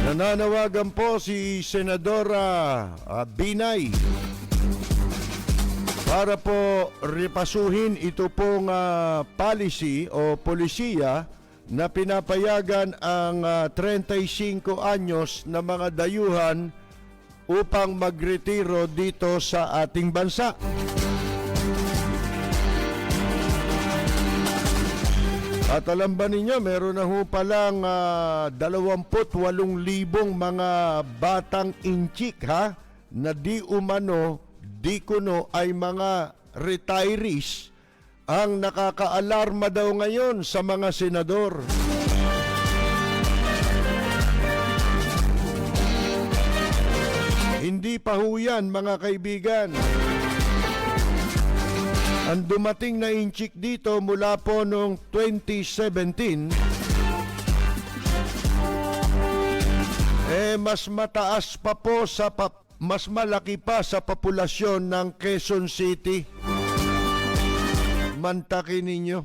Nananawagan po si Senadora Binay para po repasuhin ito pong policy o polisiya na pinapayagan ang 35 anyos na mga dayuhan upang magretiro dito sa ating bansa. At alam ba ninyo, meron na ho palang 28,000 mga batang inchik na di umano, di kuno ay mga retirees ang nakakaalarma daw ngayon sa mga senador. Hindi pa ho yan, mga kaibigan. Ang dumating na inchik dito mula po noong 2017, mas mataas pa po mas malaki pa sa populasyon ng Quezon City. Mantakin ninyo.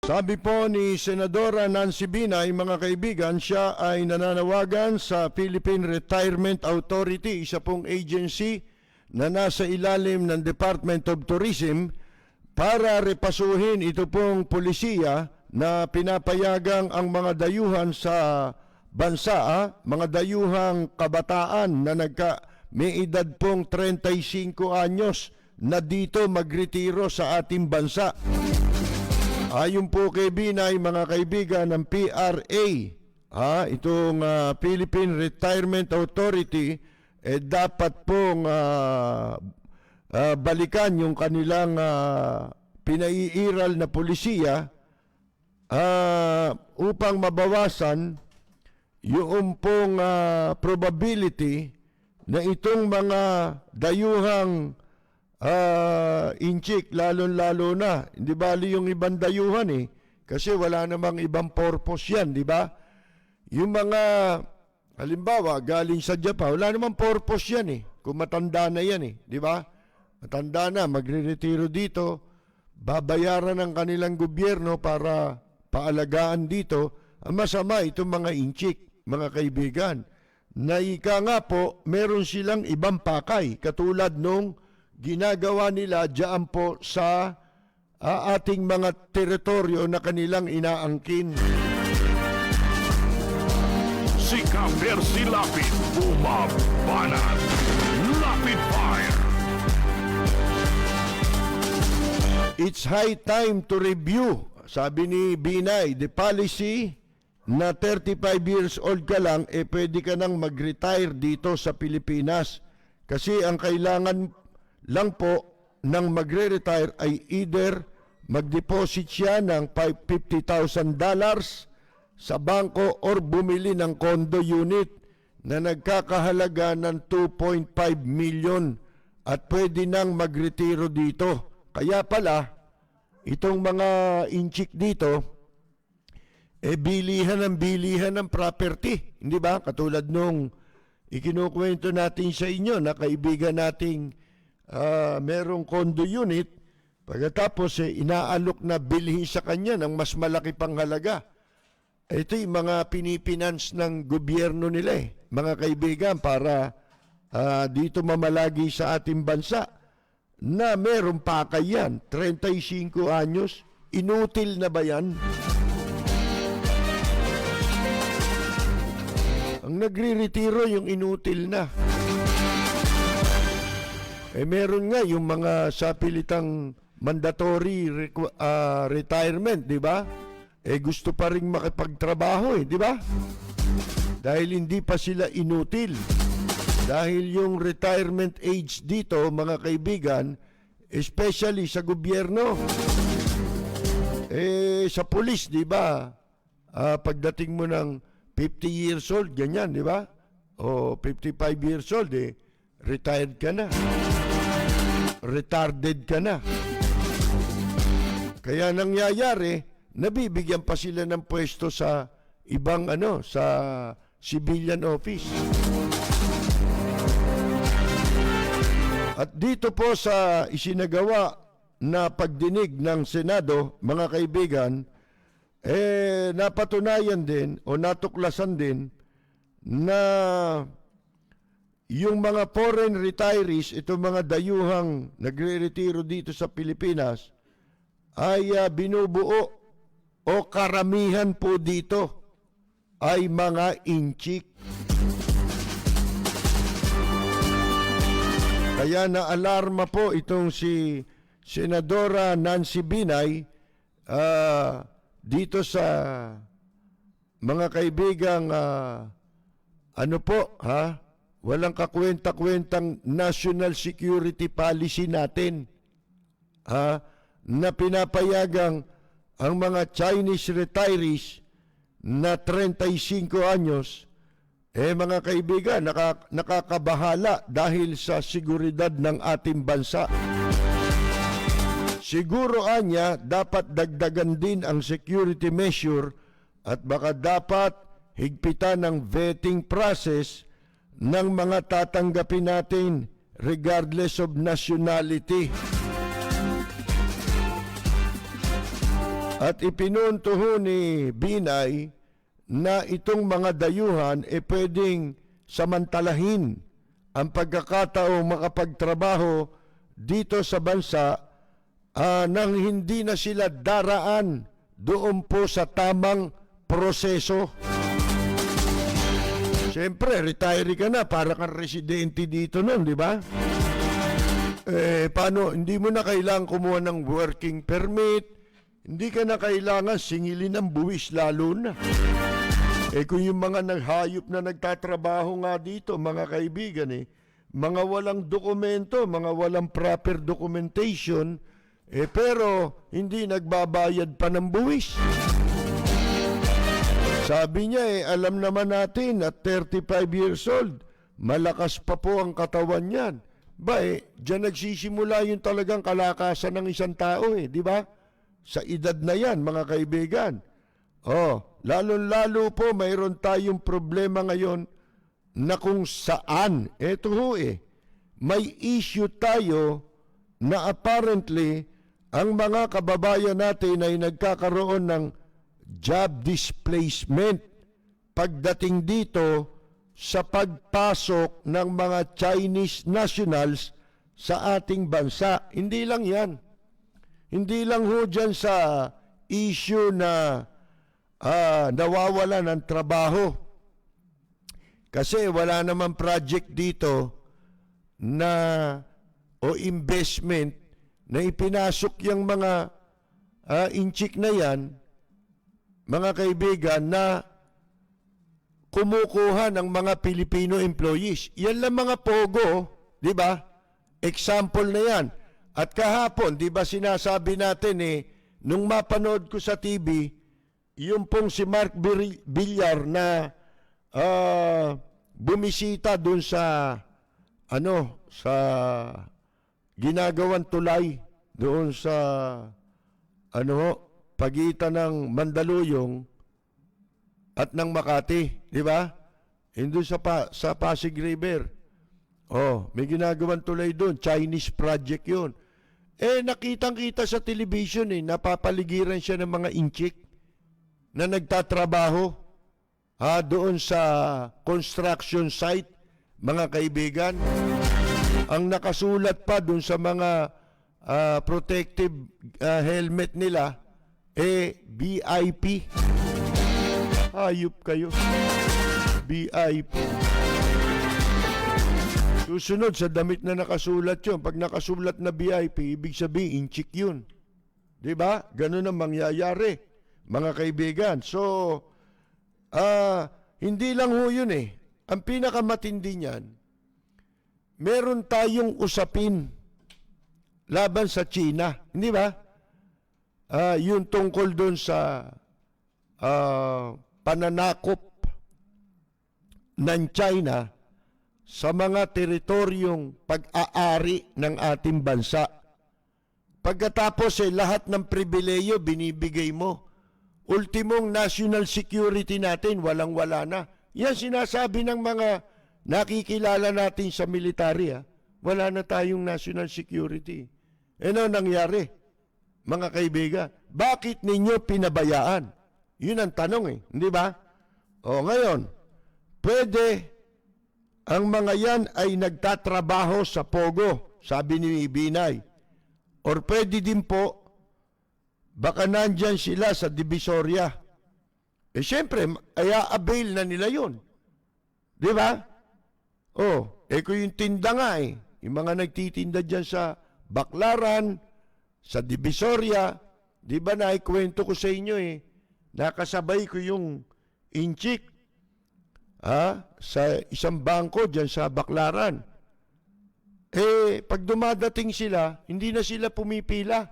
Sabi po ni Senadora Nancy Binay, mga kaibigan, siya ay nananawagan sa Philippine Retirement Authority, isa pong agency na nasa ilalim ng Department of Tourism, para repasuhin ito pong polisiya na pinapayagang ang mga dayuhan sa bansa, mga dayuhang kabataan na may edad pong 35 anyos na dito magretiro sa ating bansa. Ayon po kay Binay, mga kaibigan, ng PRA, itong Philippine Retirement Authority, dapat pong balikan yung kanilang pinaiiral na polisiya upang mabawasan yung pong probability na itong mga dayuhang inchik, lalo-lalo na, hindi bali yung ibang dayuhan kasi wala namang ibang purpose yan, di ba? Yung mga halimbawa, galing sa Japan, wala namang purpose yan kung matanda na yan di ba? Matanda na, magre-retiro dito, babayaran ng kanilang gobyerno para paalagaan dito. Ang masama, itong mga inchik, mga kaibigan, na ika nga po, meron silang ibang pakay, katulad nung ginagawa nila diyan po sa ating mga teritoryo na kanilang inaangkin. Si Kapersi Lapid, bumabanat. Lapid Fire. It's high time to review, sabi ni Binay, the policy na 35 years old ka lang, pwede ka nang mag-retire dito sa Pilipinas. Kasi ang kailangan lang po ng magre-retire ay either mag-deposit siya ng $50,000 sa bangko or bumili ng condo unit na nagkakahalaga ng 2.5 million at pwede nang magretiro dito. Kaya pala, itong mga inchik dito, bilihan ng property. Hindi ba? Katulad nung ikinukwento natin sa inyo na kaibigan nating merong condo unit, pagkatapos inaalok na bilhin sa kanya ng mas malaki pang halaga. Ito yung mga pinipinance ng gobyerno nila mga kaibigan, para dito mamalagi sa ating bansa na meron pa yan, 35 anyos, inutil na ba yan? Ang nagre-retiro yung inutil na. Meron nga yung mga sapilitang mandatory retirement, di ba? Gusto pa rin makipagtrabaho di ba? Dahil hindi pa sila inutil. Dahil yung retirement age dito, mga kaibigan, especially sa gobyerno, sa pulis, di ba? Pagdating mo ng 50 years old, ganyan, di ba? O 55 years old, retired ka na. Retarded ka na. Kaya nangyayari, nabibigyan pa sila ng pwesto sa ibang sa civilian office. At dito po sa isinagawa na pagdinig ng Senado, mga kaibigan, napatunayan din o natuklasan din na yung mga foreign retirees, itong mga dayuhang nagre-retiro dito sa Pilipinas, ay binubuo o karamihan po dito ay mga inchik. Kaya na-alarma po itong si Senadora Nancy Binay dito sa mga kaibigang ano po, walang kakwenta-kwentang national security policy natin, na pinapayagang ang mga Chinese retirees na 35 anyos, mga kaibigan, nakakabahala dahil sa seguridad ng ating bansa. Siguro anya, dapat dagdagan din ang security measure at baka dapat higpitan ang vetting process ng mga tatanggapin natin regardless of nationality. At ipinunto ni Binay na itong mga dayuhan pwedeng samantalahin ang pagkakataong makapagtrabaho dito sa bansa nang hindi na sila daraan doon po sa tamang proseso. Siyempre, retire ka na, para kang residente dito nun, di ba? Paano? Hindi mo na kailangan kumuha ng working permit, hindi ka na kailangan singilin ng buwis lalo na. Kung yung mga naghayop na nagtatrabaho nga dito, mga kaibigan, mga walang dokumento, mga walang proper documentation, pero hindi nagbabayad pa ng buwis. Sabi niya, alam naman natin at 35 years old, malakas pa po ang katawan niyan. Diyan nagsisimula yung talagang kalakasan ng isang tao, di ba? Sa edad na yan, mga kaibigan. Lalo-lalo po mayroon tayong problema ngayon na kung saan, may issue tayo na apparently ang mga kababayan natin ay nagkakaroon ng job displacement pagdating dito sa pagpasok ng mga Chinese nationals sa ating bansa. Hindi lang yan. Hindi lang ho dyan sa issue na nawawala ng trabaho. Kasi wala naman project dito na o investment na ipinasok yung mga inchik na yan, mga kaibigan, na kumukuha ng mga Filipino employees. Yan lang mga pogo, di ba? Example na yan. At kahapon, di ba sinasabi natin nung mapanood ko sa TV, yung pong si Mark Villar na bumisita dun sa sa ginagawang tulay doon sa pagitan ng Mandaluyong at ng Makati, di ba? Doon sa Pasig River. May ginagawang tulay doon, Chinese project 'yun. Nakitang-kita sa television napapaligiran siya ng mga inchik na nagtatrabaho doon sa construction site, mga kaibigan. Ang nakasulat pa doon sa mga protective helmet nila, VIP. Hayop kayo. VIP. Susunod sa damit na nakasulat yun. Pag nakasulat na VIP, ibig sabihin, inchik yun. Diba? Ganun ang mangyayari, mga kaibigan. So, hindi lang ho yun Ang pinakamatindi niyan, meron tayong usapin laban sa China. Hindi ba? Yung tungkol doon sa pananakop ng China sa mga teritoryong pag-aari ng ating bansa. Pagkatapos lahat ng pribileyo binibigay mo. Ultimong national security natin, walang-wala na. Yan sinasabi ng mga nakikilala natin sa military. Wala na tayong national security. Ano nangyari, mga kaibigan? Bakit ninyo pinabayaan Yun ang tanong eh, hindi ba? O ngayon, pwede ang mga yan ay nagtatrabaho sa Pogo, sabi ni Binay. Or pwede din po, baka nandyan sila sa Divisoria. Eh syempre, ay avail na nila yun. Di ba? Kung yung tinda nga eh, yung mga nagtitinda dyan sa Baclaran, sa Divisoria, di ba naikwento ko sa inyo eh, nakasabay ko yung inchik sa isang bangko dyan sa Baclaran. Eh, pag dumadating sila, hindi na sila pumipila.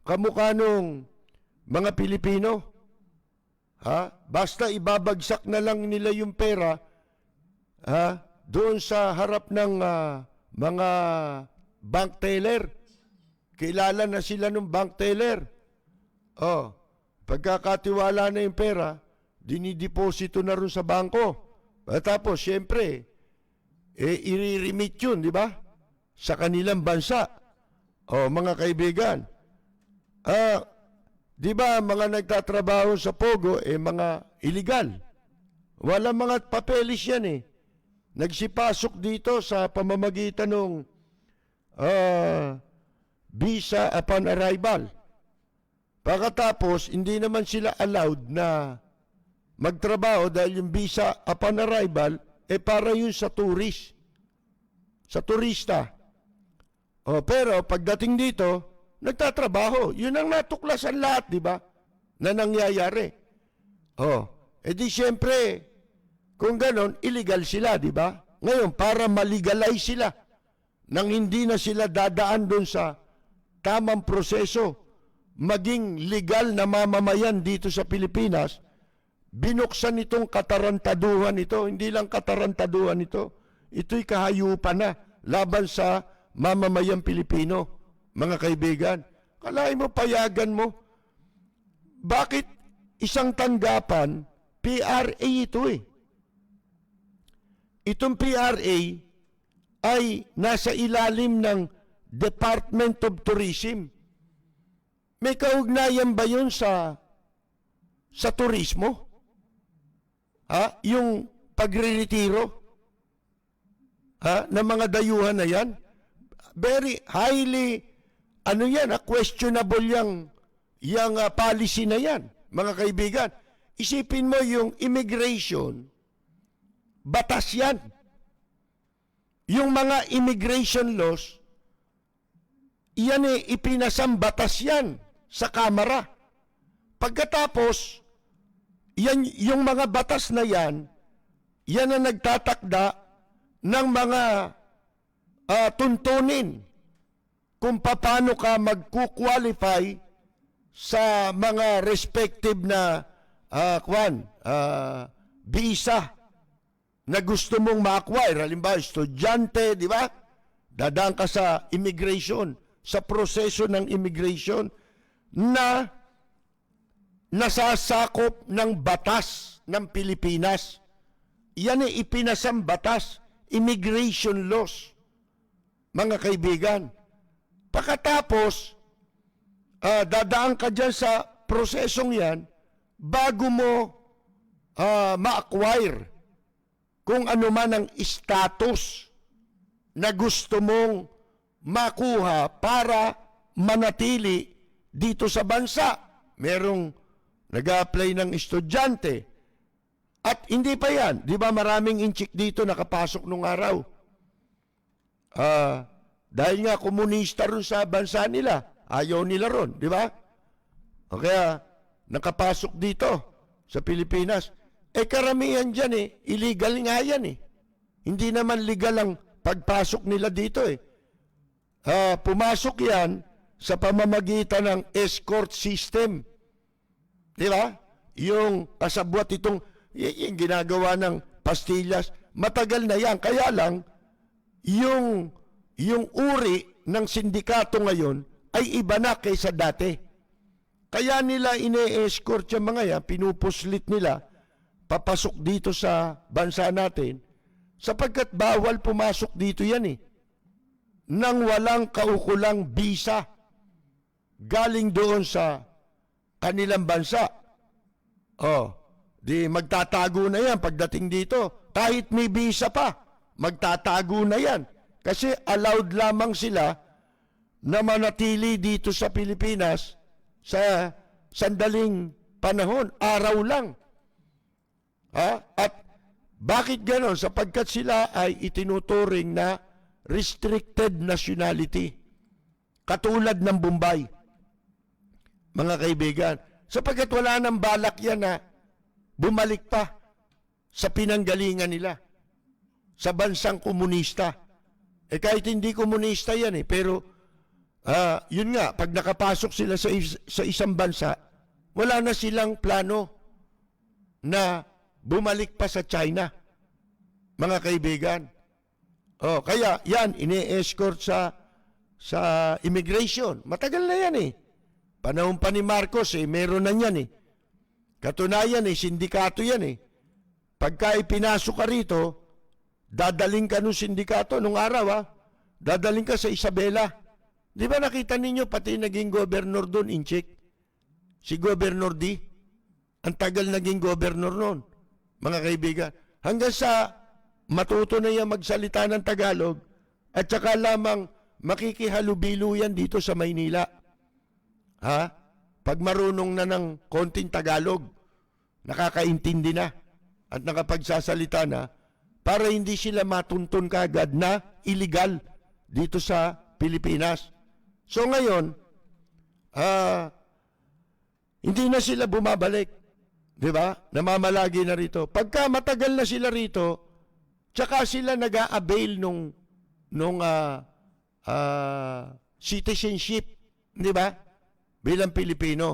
Kamukha nung mga Pilipino. Basta ibabagsak na lang nila yung pera doon sa harap ng mga bank teller. Kilala na sila ng bank teller. Pagkakatiwala na yung pera, dinideposito na rin sa bangko. Tapos, syempre, i-remit yun, di ba? Sa kanilang bansa. Mga kaibigan, di ba mga nagtatrabaho sa Pogo, mga illegal. Wala mga papeles yan eh. Nagsipasok dito sa pamamagitan ng visa upon arrival. Pagkatapos, hindi naman sila allowed na magtrabaho dahil yung visa upon arrival, para yun sa tourist. Sa turista. Pero pagdating dito, nagtatrabaho. Yun ang natuklasan lahat, di ba? Na nangyayari. Di siyempre, kung ganon, illegal sila, di ba? Ngayon, para malegalize sila, nang hindi na sila dadaan doon sa tamang proseso, maging legal na mamamayan dito sa Pilipinas, binuksan itong katarantaduhan ito. Hindi lang katarantaduhan ito. Ito'y kahayupan na laban sa mamamayang Pilipino, mga kaibigan. Kalahin mo, payagan mo. Bakit isang tanggapan, PRA ito eh. Itong PRA ay nasa ilalim ng Department of Tourism. May kaugnayan ba yun sa turismo? Yung pagre-retiro ng mga dayuhan na yan? Very highly, questionable yung policy na yan, mga kaibigan. Isipin mo yung immigration, batas yan. Yung mga immigration laws, yan ipinasang batas yan sa Kamara. Pagkatapos, yan, yung mga batas na yan ang nagtatakda ng mga tuntunin kung paano ka magkukwalify sa mga respective na visa na gusto mong ma-acquire. Halimbawa, estudyante, di ba? Dadaan ka sa immigration, sa proseso ng immigration na nasasakop ng batas ng Pilipinas. Yan ay ipinasang batas, immigration laws, mga kaibigan. Pagkatapos, dadaan ka dyan sa prosesong yan bago mo ma-acquire kung ano man ang status na gusto mong makuha para manatili dito sa bansa. Merong nag-a-apply ng estudyante. At hindi pa yan. Di ba maraming inchik dito nakapasok nung araw? Dahil nga komunista ron sa bansa nila. Ayaw nila ron. Di ba? O kaya nakapasok dito sa Pilipinas. Karamihan dyan illegal nga yan Hindi naman legal ang pagpasok nila dito Pumasok yan sa pamamagitan ng escort system. Di ba? Yung kasabwat itong yung ginagawa ng pastillas, matagal na yan. Kaya lang, yung uri ng sindikato ngayon ay iba na kaysa dati. Kaya nila ine-escort yung mga yan, pinupuslit nila, papasok dito sa bansa natin, sapagkat bawal pumasok dito yan nang walang kaukulang visa galing doon sa kanilang bansa. Oh, di magtatago na yan pagdating dito. Kahit may visa pa, magtatago na yan. Kasi allowed lamang sila na manatili dito sa Pilipinas sa sandaling panahon, araw lang. At bakit ganon? Sapagkat sila ay itinuturing na restricted nationality. Katulad ng Bombay. Mga kaibigan, sapagkat wala nang balak yan na bumalik pa sa pinanggalingan nila. Sa bansang komunista. Kahit hindi komunista yan pero yun nga, pag nakapasok sila sa isang bansa, wala na silang plano na bumalik pa sa China, mga kaibigan. Kaya yan, ini-escort sa immigration. Matagal na yan Panahon pa ni Marcos meron na yan Katunayan sindikato yan Pagka ipinasok ka rito, dadaling ka nung sindikato nung araw dadaling ka sa Isabela. Di ba nakita ninyo pati naging gobernur doon, Inchik? Si Governor D. Ang tagal naging gobernur noon, mga kaibigan. Hanggang sa matuto na yan magsalita ng Tagalog at saka lamang makikihalubilo yan dito sa Maynila. Pag marunong na ng konting Tagalog, nakakaintindi na at nakapagsasalita na para hindi sila matuntun kagad na illegal dito sa Pilipinas. So ngayon, hindi na sila bumabalik. Di ba? Namamalagi na rito. Pagka matagal na sila rito, tsaka sila nag-a-avail nung citizenship. Di ba? Bilang Pilipino.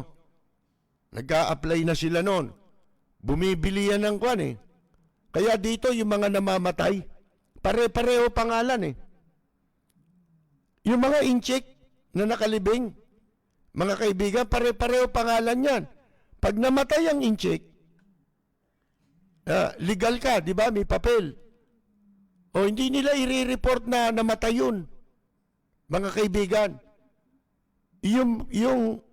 Nag-a-apply na sila noon. Bumibili yan ng kwan Kaya dito yung mga namamatay, pare-pareho pangalan Yung mga inchik na nakalibing, mga kaibigan, pare-pareho pangalan yan. Pag namatay ang inchik, legal ka, di ba? May papel. O hindi nila i-report na namatay yun. Mga kaibigan, yung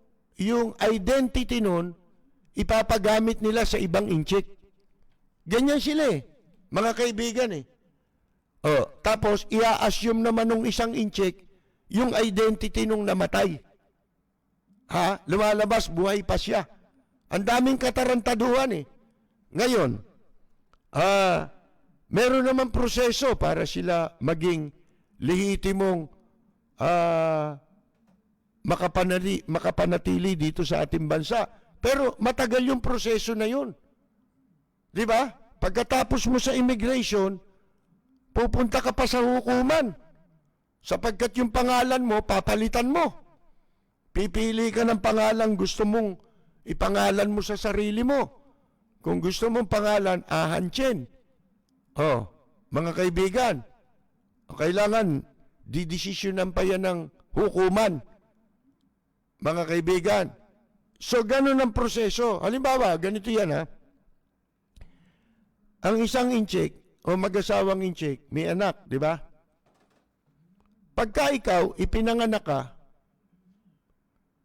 identity nun, ipapagamit nila sa ibang inchik. Ganyan sila mga kaibigan tapos i-assume naman ng isang inchik yung identity nung namatay. Lumalabas, buhay pa siya. Ang daming katarantaduhan Ngayon, meron naman proseso para sila maging lehitimong makapanatili dito sa ating bansa. Pero matagal yung proseso na yun. Di ba? Pagkatapos mo sa immigration, pupunta ka pa sa hukuman. Sapagkat yung pangalan mo, papalitan mo. Pipili ka ng pangalan gusto mong ipangalan mo sa sarili mo. Kung gusto mong pangalan, Ahanchen. Mga kaibigan, kailangan didesisyonan pa yan ng hukuman. Mga kaibigan. So, ganun ang proseso. Halimbawa, ganito yan Ang isang inchik o mag-asawang inchik, may anak, di ba? Pagka ikaw, ipinanganak ka,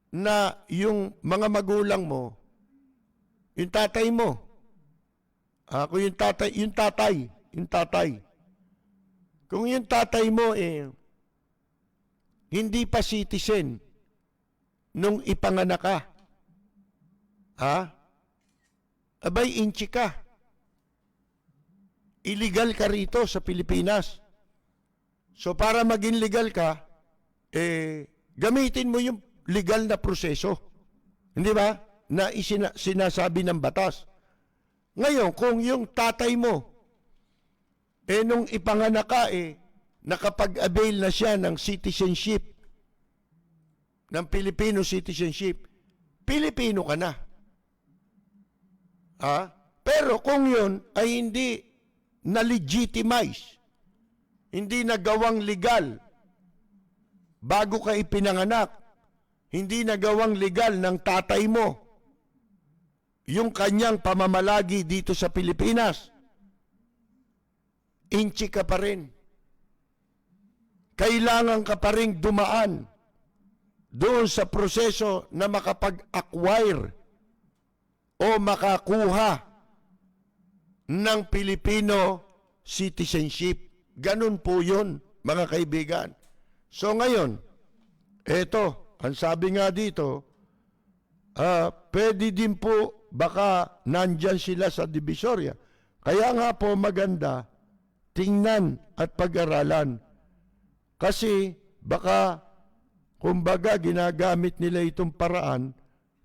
na yung mga magulang mo, yung tatay mo, kung yung tatay, kung yung tatay mo hindi pa citizen nung ipanganak ka, abay inchi ka. Illegal ka rito sa Pilipinas. So para maging legal ka, gamitin mo yung legal na proseso. Hindi ba? Na sinasabi ng batas. Ngayon, kung yung tatay mo, nung ipanganak ka, nakapag-avail na siya ng citizenship, ng Filipino citizenship, Pilipino ka na. Pero kung yun ay hindi na-legitimize, hindi nagawang legal, bago ka ipinanganak, hindi nagawang legal ng tatay mo, yung kanyang pamamalagi dito sa Pilipinas, inchi ka pa rin. Kailangan ka pa rin dumaan doon sa proseso na makapag-acquire o makakuha ng Filipino citizenship. Ganun po yun, mga kaibigan. So ngayon, eto, ang sabi nga dito, pwede din po baka nandyan sila sa Divisoria. Kaya nga po maganda, tingnan at pag-aralan. Kasi baka, kumbaga, ginagamit nila itong paraan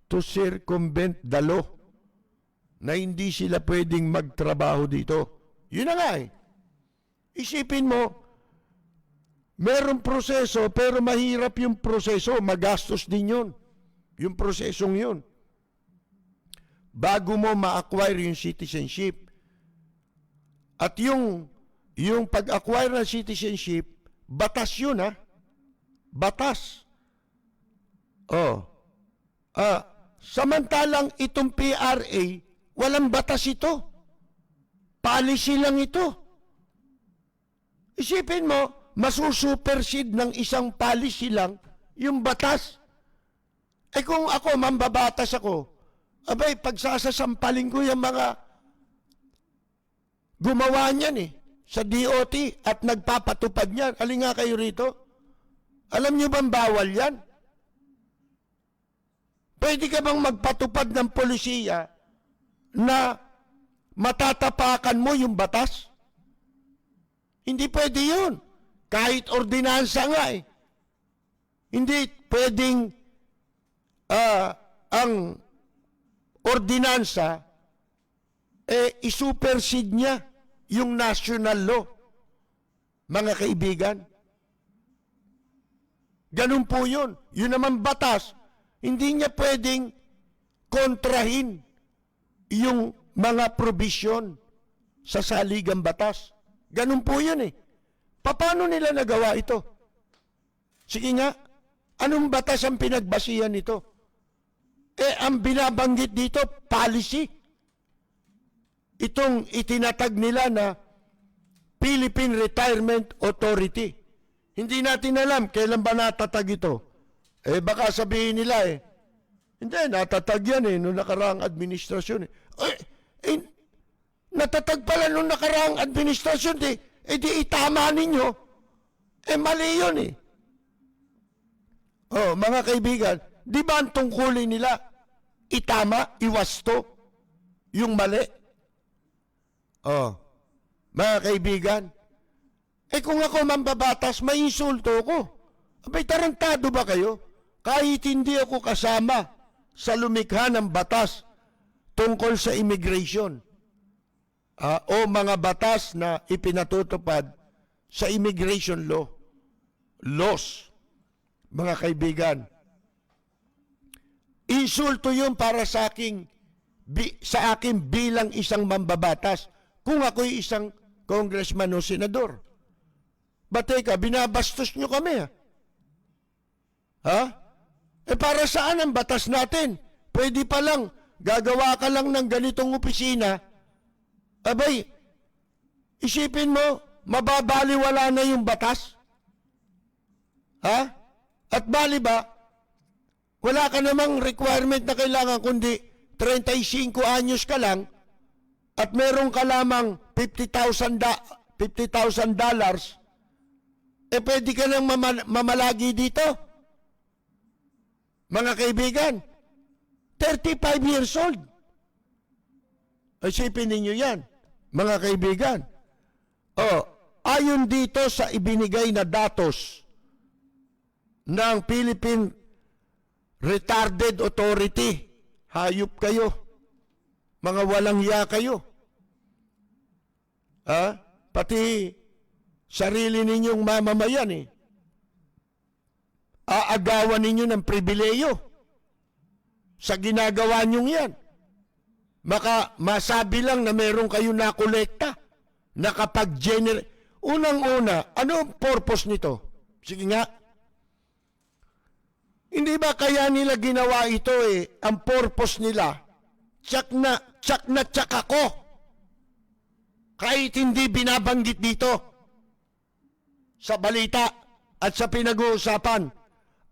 to circumvent the law na hindi sila pwedeng magtrabaho dito. Yun na nga eh. Isipin mo, merong proseso pero mahirap yung proseso, magastos din yun. Yung prosesong yun. Bago mo ma-acquire yung citizenship. At yung pag-acquire ng citizenship, batas yun ha. Batas. Samantalang itong PRA, walang batas ito. Policy lang ito. Isipin mo, masusupersede ng isang policy lang yung batas. Kung ako, mambabatas ako, abay, pagsasasampalin ko yung mga gumawa niyan sa DOT at nagpapatupad niyan. Alin nga kayo rito? Alam niyo bang bawal yan? Pwede ka bang magpatupad ng polisiya na matatapakan mo yung batas? Hindi pwede yun. Kahit ordinansa nga Hindi pwedeng ang ordinansa isupersede niya yung national law. Mga kaibigan. Ganun po yun. Yun naman batas. Hindi niya pwedeng kontrahin yung mga probisyon sa saligang batas. Ganun po yun Paano nila nagawa ito? Sige nga, anong batas ang pinagbasihan nito? Ang binabanggit dito, policy. Itong itinatag nila na Philippine Retirement Authority. Hindi natin alam kailan ba natatag ito. Baka sabihin nila hindi, natatag yan noong nakaraang administrasyon natatag pala noong nakaraang administrasyon di itama ninyo. Mali yun mga kaibigan, di ba ang tungkulin nila itama, iwasto yung mali? Mga kaibigan, kung ako mambabatas, may insulto ko. Abay, tarantado ba kayo? Kahit hindi ako kasama sa lumikha ng batas tungkol sa immigration o mga batas na ipinatutupad sa immigration laws, mga kaibigan. Insulto yun para sa akin bilang isang mambabatas kung ako'y isang congressman o senador. Teka, binabastos nyo kami para saan ang batas natin? Pwede pa lang, gagawa ka lang ng ganitong opisina, abay, isipin mo, mababaliwala na yung batas? At bali ba, wala ka namang requirement na kailangan kundi 35 anyos ka lang at meron ka lamang $50,000, pwede ka nang mamalagi dito. Mga kaibigan, 35 years old. Isipin ninyo yan, mga kaibigan. Ayon dito sa ibinigay na datos ng Philippine Retarded Authority, hayop kayo. Mga walang hiya kayo. Pati sarili ninyong mamamayan aagawan ninyo ng pribileyo sa ginagawa nyong yan. Masabi lang na meron kayo nakolekta na kapag-generate. Unang-una, ano ang purpose nito? Sige nga. Hindi ba kaya nila ginawa ito ang purpose nila, tsak na ako. Kahit hindi binabanggit dito sa balita at sa pinag-uusapan,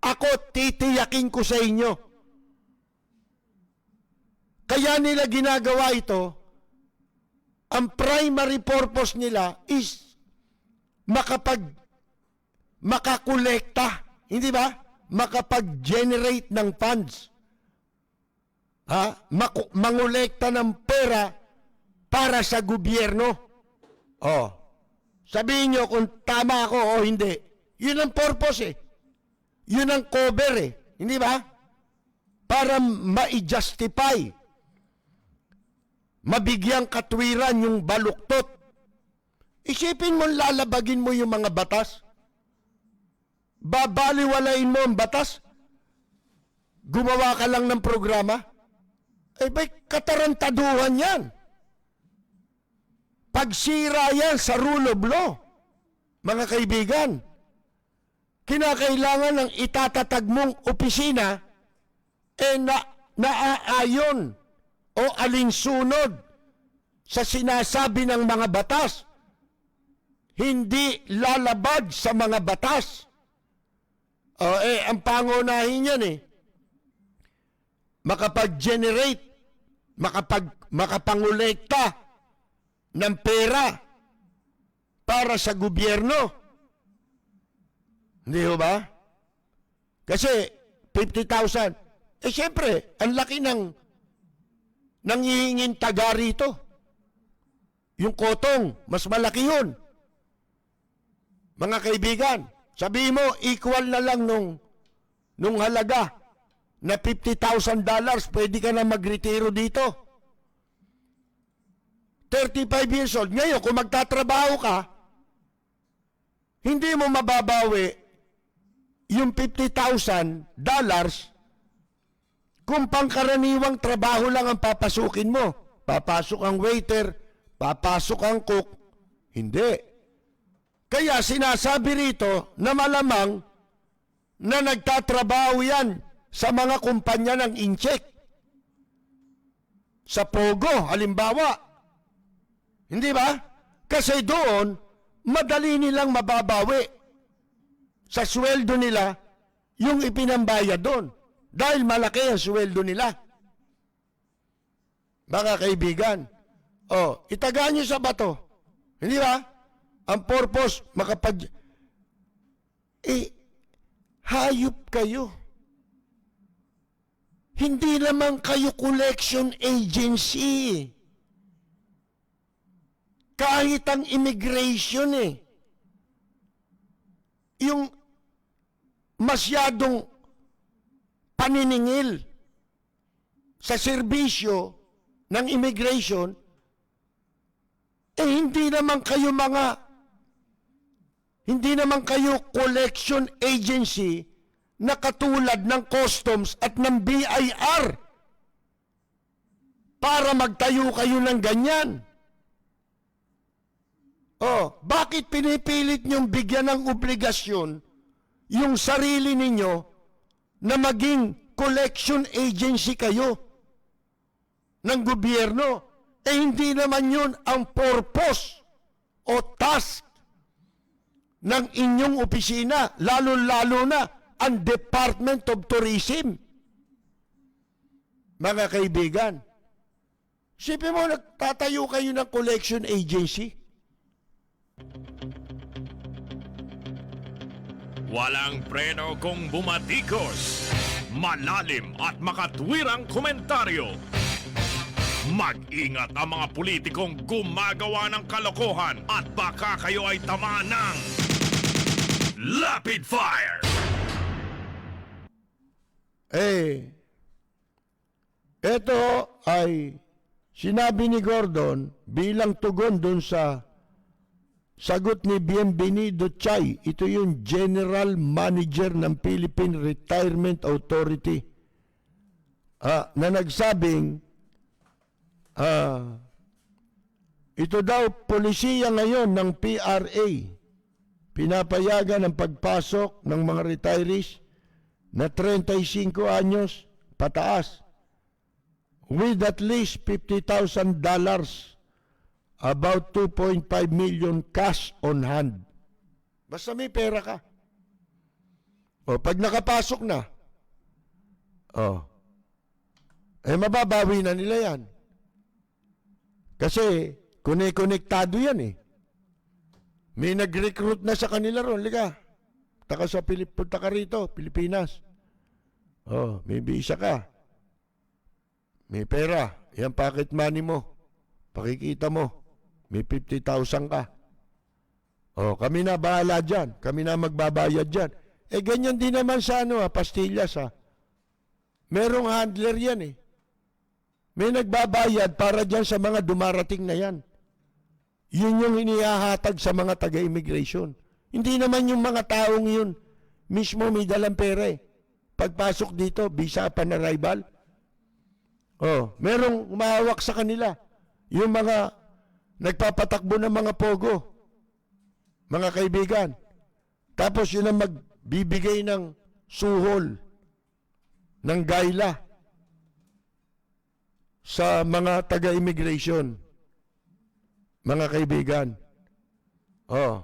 ako titiyakin ko sa inyo. kaya nila ginagawa ito, ang primary purpose nila is makakolekta, hindi ba? Makapag-generate ng funds. Mangolekta ng pera para sa gobyerno. Oh. Sabihin nyo kung tama ako o hindi. Yun ang purpose eh. Yun ang cover eh. Hindi ba? Para ma-justify. Mabigyang katwiran yung baluktot. Isipin mo, lalabagin mo yung mga batas. Babaliwalain mo ang batas. Gumawa ka lang ng programa. Eh, may katarantaduhan yan. Pagsira yan sa rule of law. Mga kaibigan, kinakailangan ng itatatag mong opisina naaayon o alinsunod sa sinasabi ng mga batas. Hindi lalabag sa mga batas. Ang pangunahin yan makapag-generate, makapangolekta ng pera para sa gobyerno. Hindi ho ba? Kasi 50,000. Siyempre, ang laki ng hihingin taga rito. Yung kotong, mas malaki yun. Mga kaibigan, sabihin mo, equal na lang nung halaga na $50,000, pwede ka na magretiro dito. 35 years old. Ngayon, kung magtatrabaho ka, hindi mo mababawi yung $50,000 kung pangkaraniwang trabaho lang ang papasukin mo. Papasok ang waiter, papasok ang cook. Hindi. Kaya sinasabi rito na malamang na nagtatrabaho yan sa mga kumpanya ng incheck. Sa Pogo, halimbawa. Hindi ba? Kasi doon, madali nilang mababawi sa sweldo nila yung ipinambayad doon. Dahil malaki ang sweldo nila. Mga kaibigan, itagaan nyo sa bato. Hindi ba? Ang purpose, hayop kayo. Hindi naman kayo collection agency. Kahit ang immigration yung masyadong paniningil sa serbisyo ng immigration, hindi naman kayo collection agency na katulad ng customs at ng BIR para magtayo kayo ng ganyan. Bakit pinipilit niyong bigyan ng obligasyon yung sarili ninyo na maging collection agency kayo ng gobyerno? Hindi naman yun ang purpose o task ng inyong opisina, lalo-lalo na ang Department of Tourism. Mga kaibigan, sipin mo, nagtatayo kayo ng collection agency. Walang preno kung bumatikos. Malalim at makatwirang komentaryo. Mag-ingat ang mga politikong gumagawa ng kalokohan at baka kayo ay tamaan ng Rapid Fire! Ito ay sinabi ni Gordon bilang tugon dun sa sagot ni Bienvenido Chay. Ito yung General Manager ng Philippine Retirement Authority na nagsabing ito daw polisiya ngayon ng PRA. Pinapayagan ang pagpasok ng mga retirees na 35 anyos pataas with at least $50,000, about 2.5 million cash on hand. Basta may pera ka. Pag nakapasok na, mababawi na nila yan. Kasi, konektado yan eh. May nag-recruit na sa kanila ron. Liga, punta ka rito, Pilipinas. Oh, may visa ka. May pera. Yan pocket money mo. Pakikita mo. May 50,000 ka. Oh, kami na bahala dyan. Kami na magbabayad dyan. Ganyan din naman sa pastillas Merong handler yan eh. May nagbabayad para dyan sa mga dumarating na yan. Yun yung inihahatag sa mga taga-immigration. Hindi naman yung mga taong yun mismo may dalang pera eh. Pagpasok dito, visa upon arrival. Oh, merong umahawak sa kanila. Yung mga nagpapatakbo ng mga pogo. Mga kaibigan. Tapos yun ang magbibigay ng suhol, ng gaila sa mga taga-immigration. Mga kaibigan. Oh.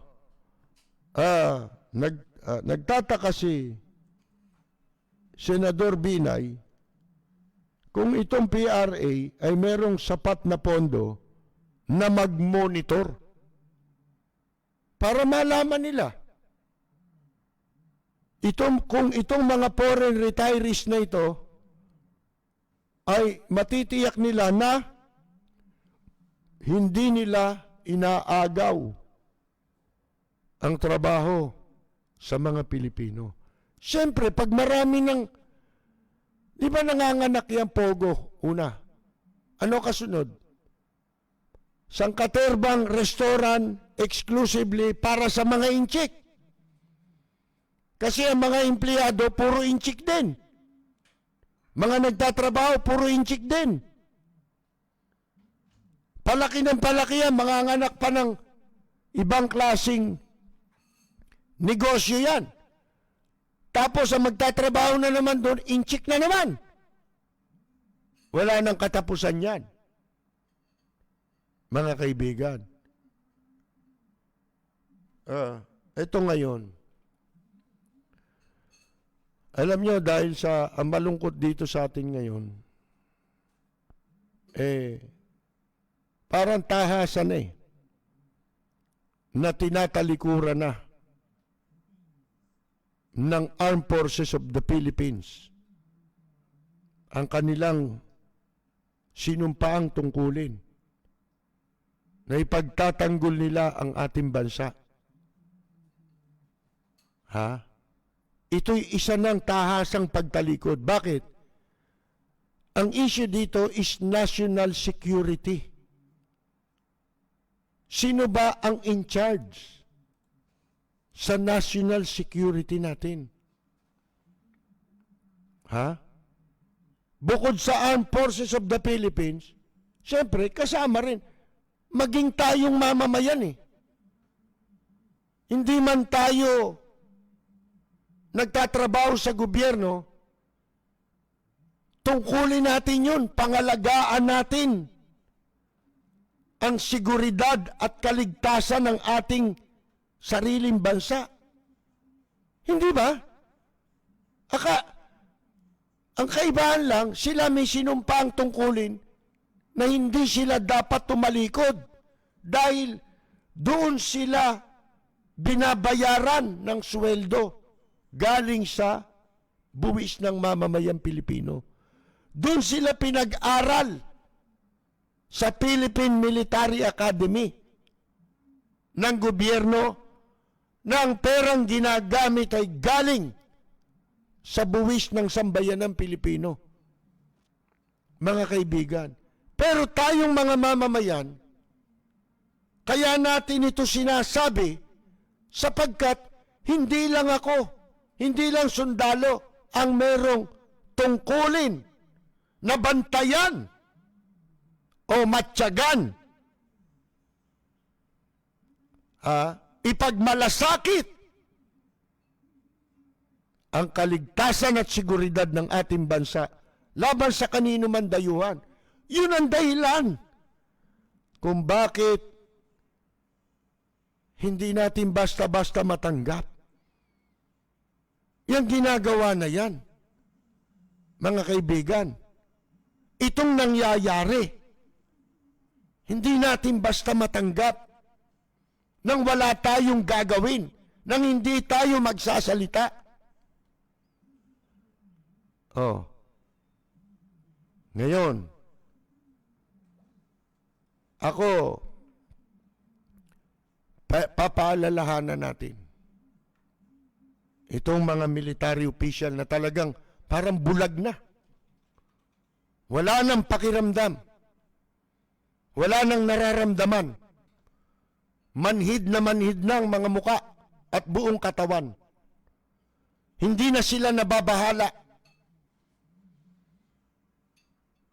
Nagtataka si Senador Binay kung itong PRA ay merong sapat na pondo na mag-monitor para malaman nila kung itong mga foreign retirees na ito ay matitiyak nila na hindi nila inaagaw ang trabaho sa mga Pilipino. Siyempre, pag marami ng, di ba nanganganak yung pogo? Una. Ano kasunod? Sangkaterbang restaurant exclusively para sa mga inchik. Kasi ang mga empleyado, puro inchik din. Mga nagtatrabaho, puro inchik din. Palaki ng palaki yan, mga anak pa ng ibang klaseng negosyo yan. Tapos ang magtatrabaho na naman doon, inchik na naman. Wala nang katapusan yan. Mga kaibigan. Ito ngayon. Alam nyo, dahil sa ang malungkot dito sa atin ngayon, parang tahasan na tinatalikuran na ng Armed Forces of the Philippines ang kanilang sinumpaang tungkulin na ipagtatanggol nila ang ating bansa. Ito'y isa ng tahasang pagtalikod. Bakit? Ang issue dito is national security. Sino ba ang in charge sa national security natin? Bukod sa Armed Forces of the Philippines, siyempre, kasama rin, maging tayong mamamayan Hindi man tayo nagtatrabaho sa gobyerno, tungkulin natin yun, pangalagaan natin ang seguridad at kaligtasan ng ating sariling bansa. Hindi ba? Ang kaibahan lang, sila may sinumpaang tungkulin na hindi sila dapat tumalikod dahil doon sila binabayaran ng sweldo galing sa buwis ng mamamayang Pilipino. Doon sila pinag-aral sa Philippine Military Academy ng gobyerno na ang perang ginagamit ay galing sa buwis ng sambayanang Pilipino. Mga kaibigan, pero tayong mga mamamayan, kaya natin ito sinasabi sapagkat hindi lang ako, hindi lang sundalo ang merong tungkulin na bantayan o matyagan, ipagmalasakit ang kaligtasan at seguridad ng ating bansa laban sa kanino man dayuhan. Yun ang dahilan kung bakit hindi natin basta-basta matanggap yung ginagawa na yan, mga kaibigan. itong nangyayari. Hindi natin basta matanggap nang wala tayong gagawin, nang hindi tayo magsasalita. Oh. Ngayon, ako, papaalalahanan natin itong mga military official na talagang parang bulag na. Wala nang pakiramdam. Wala nang nararamdaman. Manhid na ang mga muka at buong katawan. Hindi na sila nababahala.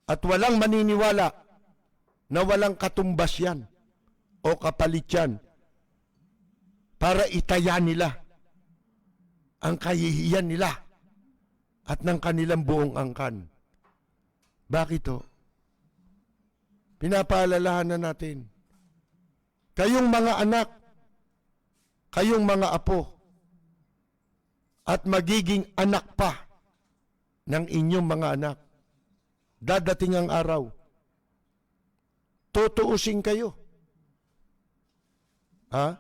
At walang maniniwala na walang katumbas yan o kapalit yan para itaya nila ang kahihiyan nila at ng kanilang buong angkan. Bakit o? Pinapaalalahanan natin. Kayong mga anak, kayong mga apo, at magiging anak pa ng inyong mga anak. Dadating ang araw, tutuusin kayo. Ha?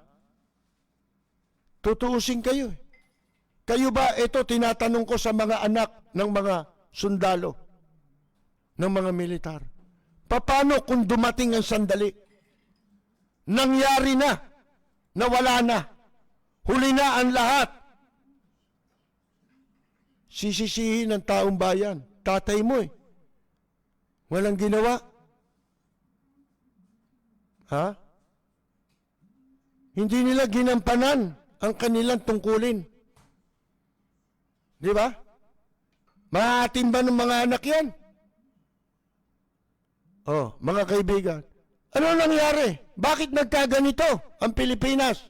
Tutuusin kayo. Kayo ba, ito tinatanong ko sa mga anak ng mga sundalo, ng mga militar. Paano kung dumating ang sandali? Nangyari na, nawala na, huli na ang lahat. Sisisihin ng taong bayan, tatay mo walang ginawa. Ha? Hindi nila ginampanan ang kanilang tungkulin. Di ba? Mahahatim ba ng mga anak yan? Oh, mga kaibigan, ano nangyari? Bakit nagkaganito ang Pilipinas?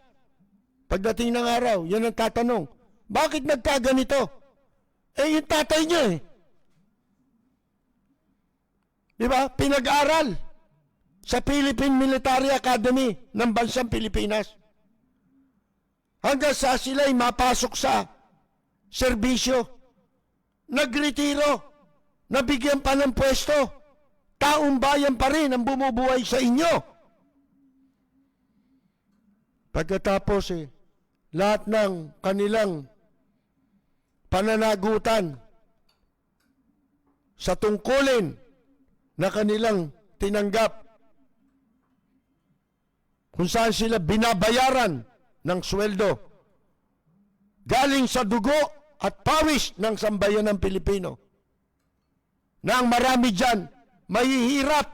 Pagdating ng araw, yan ang tatanong. Bakit nagkaganito? Yung tatay niyo Di ba? Pinag-aral sa Philippine Military Academy ng bansang Pilipinas. Hanggang sa sila'y mapasok sa serbisyo. Nagretiro. Nabigyan pa ng pwesto. Taong bayan pa rin ang bumubuhay sa inyo. Pagkatapos lahat ng kanilang pananagutan sa tungkulin na kanilang tinanggap, kung saan sila binabayaran ng sweldo galing sa dugo at pawis ng sambayanang Pilipino, na ang marami dyan mahihirap.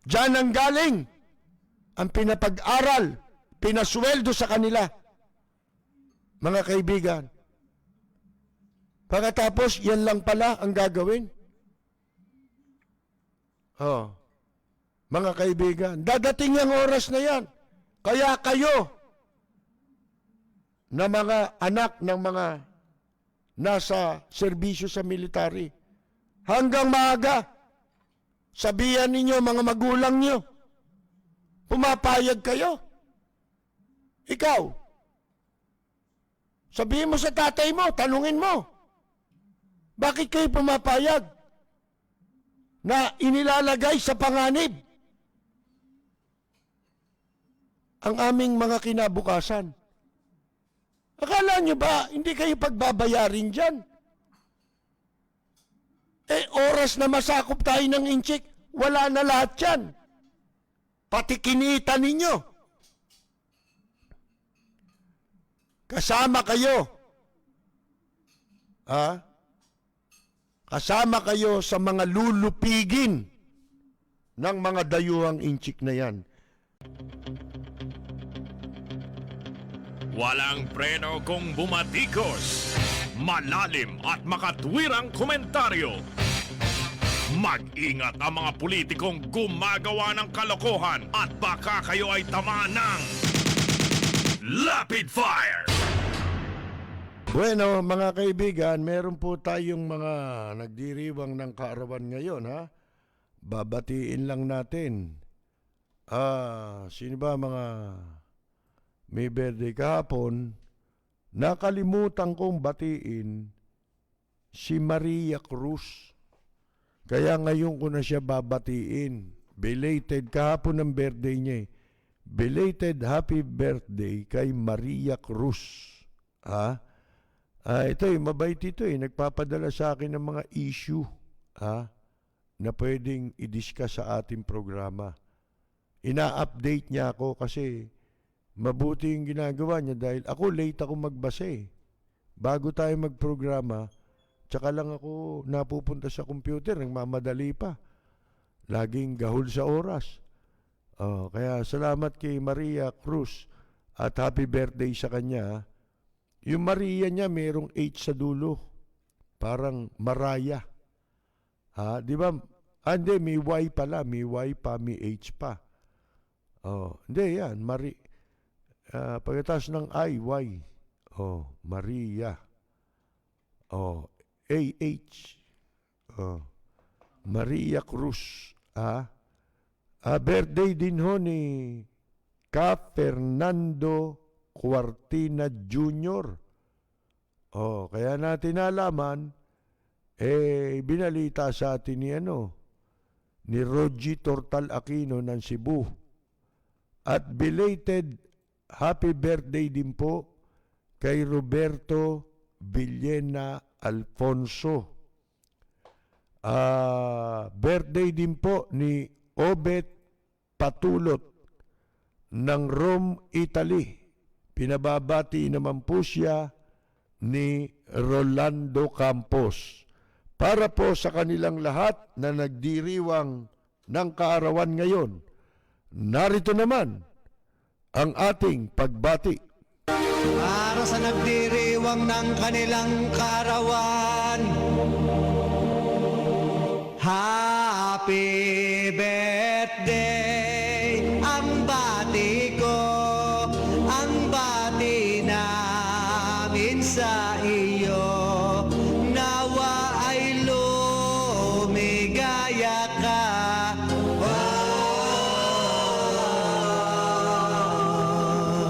Diyan ang galing ang pinapag-aral, pinasweldo sa kanila. Mga kaibigan, pagkatapos yan lang pala ang gagawin. Mga kaibigan, dadating ang oras na yan. Kaya kayo na mga anak ng mga nasa serbisyo sa military, hanggang maaga, sabihan ninyo mga magulang nyo, pumapayag kayo. Ikaw, sabihin mo sa tatay mo, tanungin mo, bakit kayo pumapayag na inilalagay sa panganib ang aming mga kinabukasan? Akala nyo ba hindi kayo pagbabayarin dyan? Oras na masakop tayo ng inchik, wala na lahat yan. Pati kinita ninyo. Kasama kayo. Kasama kayo sa mga lulupigin ng mga dayuhang inchik na yan. Walang preno kung bumatikos. Malalim at makatwirang komentaryo. Mag-ingat ang mga politikong gumagawa ng kalokohan at baka kayo ay tamaan ng Rapid Fire! Bueno, mga kaibigan, meron po tayong mga nagdiriwang ng kaarawan ngayon, ha? Babatiin lang natin. Sino ba mga may birthday kahapon? Nakalimutan kong batiin si Maria Cruz. Kaya ngayon ko na siya babatiin. Belated, kahapon ng birthday niya eh. Belated happy birthday kay Maria Cruz. Ha? Ito mabait ito nagpapadala sa akin ng mga issue na pwedeng i-discuss sa ating programa. Ina-update niya ako kasi mabuti yung ginagawa niya dahil ako late ako magbasa Bago tayo magprograma, tsaka lang ako napupunta sa computer, nagmamadali pa. Laging gahol sa oras. Kaya salamat kay Maria Cruz at happy birthday sa kanya. Yung Maria niya merong H sa dulo. Parang Maraya. Di ba? Hindi, may Y pala. May Y pa, may H pa. Hindi, yan. Pagkatapos ng I, Y. Maria. A-H. Maria Cruz. Birthday din ho ni Ka Fernando Cuartina Jr. Kaya natin nalaman, binalita sa atin ni Rogie Tortal Aquino ng Cebu. At belated happy birthday din po kay Roberto Villena Alfonso. Birthday din po ni Obet Patulot ng Rome, Italy. Pinababati naman po siya ni Rolando Campos. Para po sa kanilang lahat na nagdiriwang ng kaarawan ngayon, narito naman ang ating pagbati. Para sa nagdiriwang ng kanilang kaarawan, happy birthday ang bati ko, ang bati namin sa iyo. Nawa ay lumigaya ka.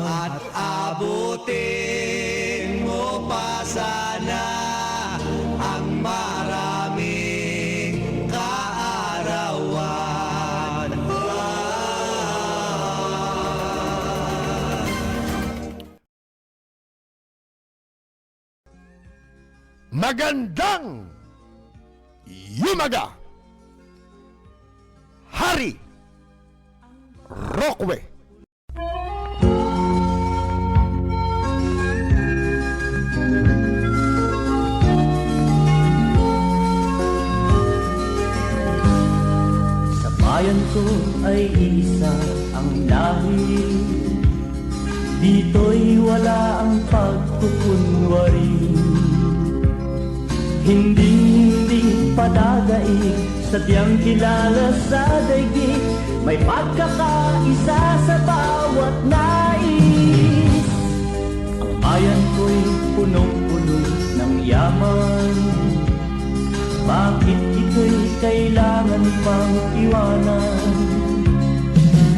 At abutin mo pa sana ang maraming kaarawan. Magandang Yumaga, Hari Roque. Sa bayan ko ay isa ang lahi, dito'y wala ang pagkukunwari. Hindi padagay, sadyang kilala sa daigdig, may pagkakaisa sa bawat nais. Ang bayan ko'y punong-puno ng yaman, bakit ito'y kailangan pang iwanan?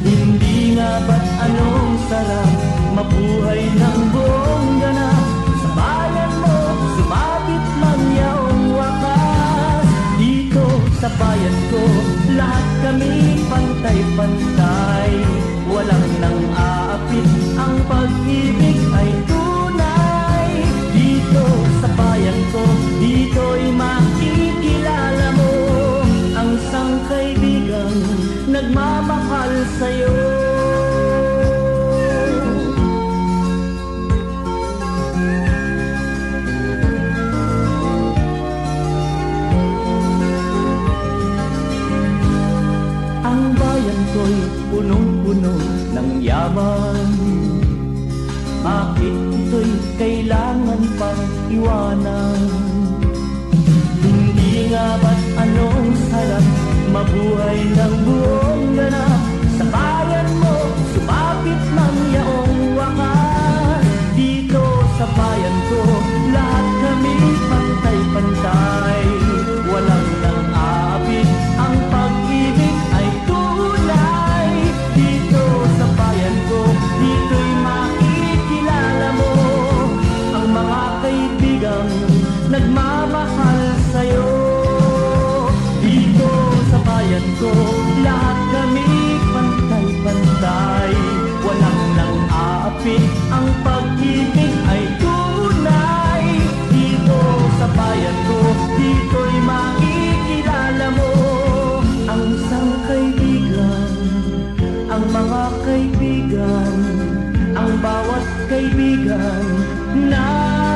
Hindi nga ba't anong sarap mabuhay ng buong ganap? Sa bayan mo, sumabit man yaong wakas. Dito sa bayan ko, lahat kami pantay-pantay. Walang nang aapit, ang pag-ibig ay tunay. Dito sa bayan ko, dito'y makikilala mo ang isang kaibigang nagmamahal sa'yo. Ang bayan ko'y punong-puno ng yaman, bakit ito'y kailangan pang iwanan? Hindi nga ba't anong sarap mabuhay ng buong ganap? Sa bayan mo, sumapit man yaong wakas. Dito sa bayan ko, lahat kami pantay-pantay. Walang nang aabit, ang pag-ibig ay tunay. Dito sa bayan ko, dito'y makikilala mo ang mga kaibigang nagmamahal at kaibigan na